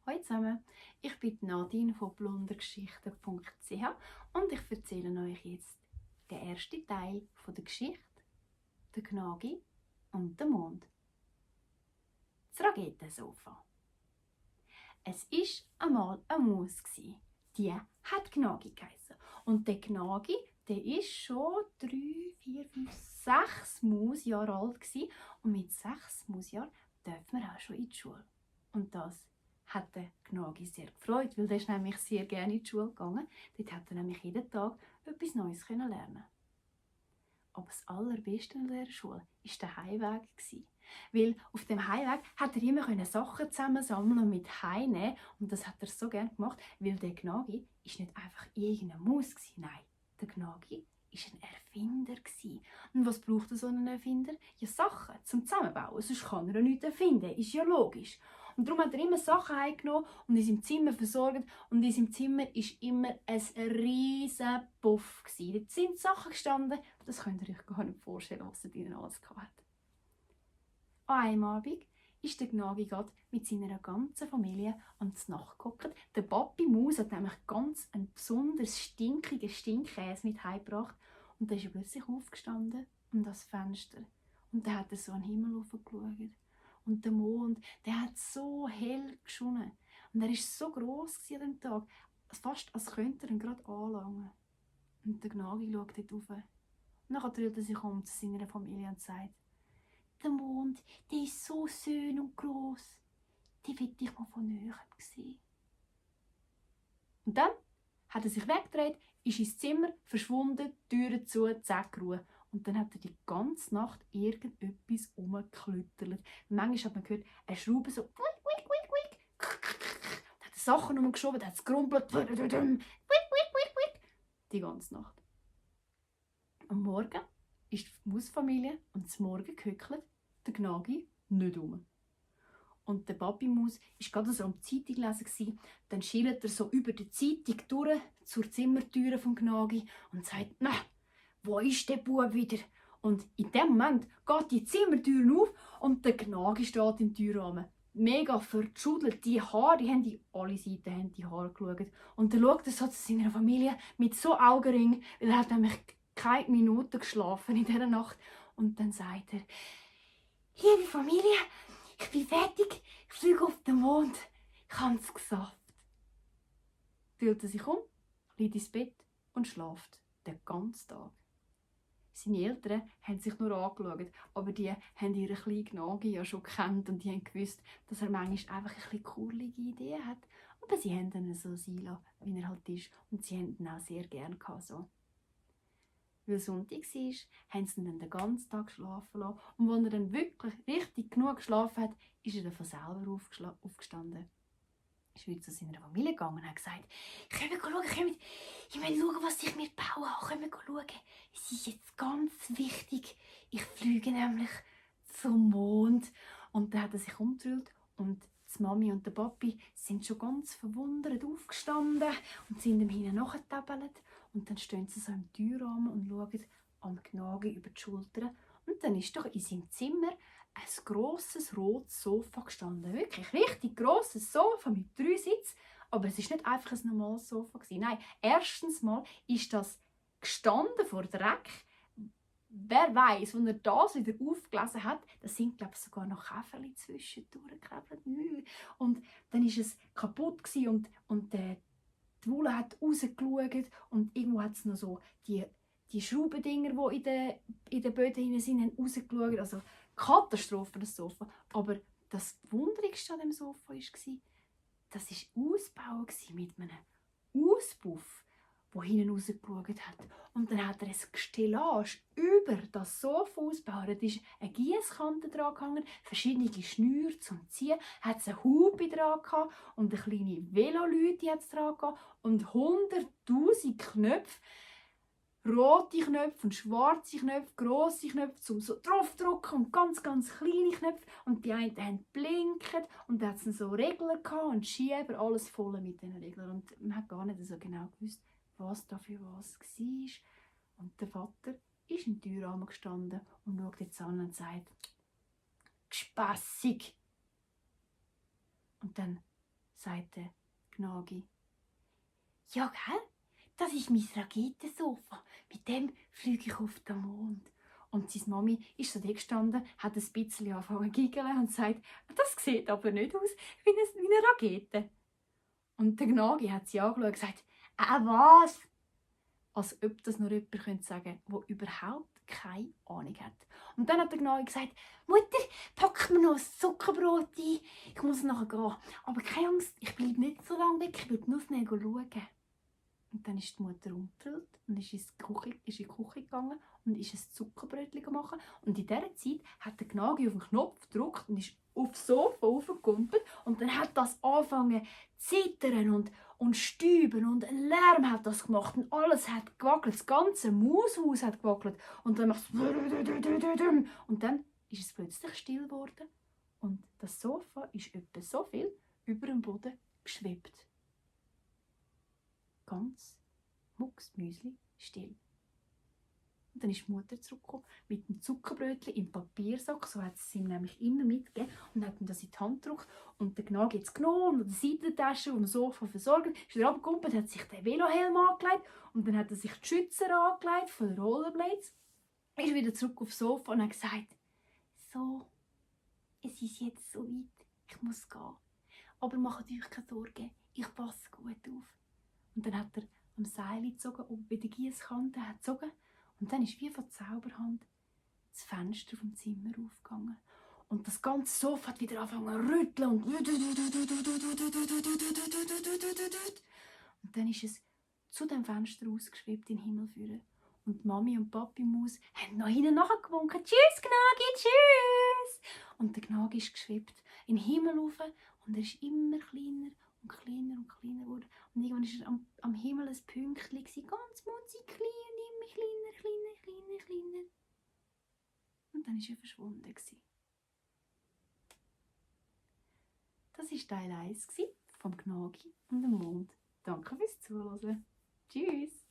Hallo zusammen, ich bin Nadine von blundergeschichten.ch und ich erzähle euch jetzt den ersten Teil der Geschichte «Der Gnagi und der Mond». Das Raketensofa. Es war einmal eine Maus, die hat Gnagi geheissen. Und der Gnagi, der war schon 3, 4, 5, 6 Mausjahre alt und mit 6 Mausjahren darf man auch schon in die Schule. Und das hat der Gnagi sehr gefreut, weil er ist nämlich sehr gerne in die Schule gegangen. Dort hat er nämlich jeden Tag etwas Neues lernen. Aber das Allerbeste an dieser Schule war der Heimweg. Weil auf dem Heimweg konnte er immer Sachen zusammensammeln und mit heimnehmen. Und das hat er so gerne gemacht, weil der Gnagi war nicht einfach irgendeine Maus. Nein, der Gnagi war ein Erfinder. Und was braucht so ein Erfinder? Ja, Sachen zum Zusammenbauen. Sonst kann er nichts erfinden. Ist ja logisch. Und darum hat er immer Sachen heimgenommen und in seinem Zimmer versorgt. Und in seinem Zimmer war immer ein riesen Puff. Dort sind Sachen gestanden, das könnt ihr euch gar nicht vorstellen, was er drinnen alles hatte. An einem Abend ist der Gnagi mit seiner ganzen Familie ans Nacht gehockt. Der Papi Maus hat nämlich ganz einen besonders stinkigen Stinkkäse mit heimgebracht. Und dann ist er plötzlich aufgestanden um das Fenster. Und dann hat er so an den Himmel hochgeschaut. Und der Mond, der hat so hell geschonnen. Und er war so gross an dem Tag, fast als könnte er ihn gerade anlangen. Und der Gnagi schaut dort rauf. Und dann dreht er sich um zu seiner Familie und sagt: «Der Mond, der ist so schön und gross. Den will ich mal von näher sehen.» Und dann hat er sich weggedreht, ist ins Zimmer, verschwunden, Türen zu, zack, Ruhe. Und dann hat er die ganze Nacht irgendetwas rumgeklüttert. Manchmal hat man gehört, eine Schraube so «Quick, quick, quick, quick». Dann hat er Sachen rumgeschoben, dann hat es gerumpelt. «Quick, quick, quick, quick». Die ganze Nacht. Am Morgen ist die Mausfamilie und zum Morgen gehückelt, der Gnagi nicht um. Und der Papi-Maus war gerade so am Zeitung lesen. Dann schielt er so über die Zeitung durch zur Zimmertüre vom Gnagi und sagt: «Na, wo ist der Bub wieder?» Und in dem Moment geht die Zimmertür auf und der Gnagi steht im Türrahmen. Mega verschudelt, die Haare, die haben in alle Seiten haben die Haare geschaut. Und dann schaut er so zu seiner Familie mit so Augenringen, weil er hat nämlich keine Minute geschlafen in dieser Nacht. Und dann sagt er: «Liebe Familie, ich bin fertig, ich fliege auf den Mond. Ich habe es geschafft.» Dreht er sich um, liegt ins Bett und schläft den ganzen Tag. Seine Eltern haben sich nur angeschaut, aber die haben ihren kleinen Gnagi ja schon gekannt und die haben gewusst, dass er manchmal einfach ein bisschen kurlige Ideen hat. Aber sie haben ihn so sein lassen, wie er halt ist. Und sie haben ihn auch sehr gerne gehabt, so. Weil Sonntag war, haben sie ihn dann den ganzen Tag schlafen lassen. Und als er dann wirklich richtig genug geschlafen hat, ist er dann von selber aufgestanden. Er ist wieder zu seiner Familie gegangen und hat gesagt: «Kommt schauen, ich will schauen, was ich mir bauen habe. Kommt schauen. Es ist jetzt ganz wichtig. Ich fliege nämlich zum Mond.» Und dann hat er sich umgedreht und die Mami und der Papi sind schon ganz verwundert aufgestanden und sind ihm hinten nachgetabelt. Und dann stehen sie so im Türrahmen und schauen am Gnagi über die Schulter. Und dann ist doch in seinem Zimmer ein grosses rotes Sofa gestanden. Wirklich richtig grosses Sofa mit 3 Sitzen. Aber es war nicht einfach ein normales Sofa. Nein, erstens mal ist das gestanden vor Dreck. Wer weiß, wenn er das wieder aufgelesen hat, da sind, glaube ich, sogar noch Käferchen zwischendurch geklebt. Und dann war es kaputt und die Wolle hat rausgeschaut und irgendwo hat es noch so die Schraubendinger, die in den Böden sind, haben rausgeschaut. Also Katastrophe, das Sofa. Aber das Wunderigste an dem Sofa war, das war ausgebaut mit einem Auspuff, der hinten rausgeschaut hat. Und dann hat er ein Stellage über das Sofa ausgebaut. Da ist eine Giesskante dran gehangen, verschiedene Schnüre zum Ziehen, hat es eine Hupe dran gehabt und eine kleine Velolüte dran gehabt und 100'000 Knöpfe. Rote Knöpfe und schwarze Knöpfe, grosse Knöpfe, um so draufdrücken und ganz, ganz kleine Knöpfe. Und die einen haben blinkt und dann hat es so Regler und Schieber, alles voll mit diesen Reglern. Und man hat gar nicht so genau gewusst, was da für was war. Und der Vater ist im Türrahmen gestanden und schaut jetzt an und sagt: «Gespässig!» Und dann sagt der Gnagi. Ja, gell? Das ist mein Raketensofa. Mit dem fliege ich auf den Mond. Und seine Mami ist so da gestanden, hat ein bisschen angefangen zu giggeln und sagt, das sieht aber nicht aus wie eine Rakete. Und der Gnagi hat sie angeschaut und gesagt, was? Als ob das nur jemand könnte sagen, der überhaupt keine Ahnung hat. Und dann hat der Gnagi gesagt, Mutter, pack mir noch ein Zuckerbrot ein. Ich muss nachher gehen. Aber keine Angst, ich bleibe nicht so lange weg, ich will nur schnell schauen. Und dann ist die Mutter umgedreht und ist in die Küche gegangen und ist ein Zuckerbrötchen machen. Und in dieser Zeit hat der Gnagi auf den Knopf gedrückt und ist aufs Sofa raufgekumpelt. Und dann hat das angefangen zu zittern und stüben und ein Lärm hat das gemacht und alles hat gewackelt. Das ganze Maushaus hat gewackelt. Und dann macht es und dann ist es plötzlich still geworden. Und das Sofa ist etwa so viel über dem Boden geschwebt. Ganz mucksmüsli still. Und dann ist die Mutter zurückgekommen mit dem Zuckerbrötchen im Papiersack, so hat sie ihm nämlich immer mitgegeben und hat ihm das in die Hand gedrückt. Und der Gnagi hat es genommen und die Seitentasche und das Sofa versorgt, ist wieder runtergekommen, hat sich den Velohelm angelegt und dann hat er sich die Schützer angelegt von den Rollerblades, ist wieder zurück aufs Sofa und hat gesagt, so, es ist jetzt so weit, ich muss gehen. Aber macht euch keine Sorgen, ich passe gut auf. Und dann hat er am Seil gezogen, oben bei der Giesskante hat gezogen. Und dann ist wie von Zauberhand das Fenster vom Zimmer aufgegangen. Und das ganze Sofa hat wieder angefangen zu rütteln. Und dann ist es zu dem Fenster ausgeschwebt in den Himmel führen. Und die Mami und Papi Maus haben noch hinten nachgewunken. Tschüss, Gnagi, tschüss! Und der Gnagi ist geschwebt in den Himmel rauf und er ist immer kleiner und kleiner und kleiner geworden. Und irgendwann war er am Himmel ein Pünktchen, ganz mutzig klein und immer kleiner, kleiner, kleiner, kleiner. Und dann war er verschwunden. Das war Teil 1 vom Gnagi und dem Mond. Danke fürs Zuhören. Tschüss!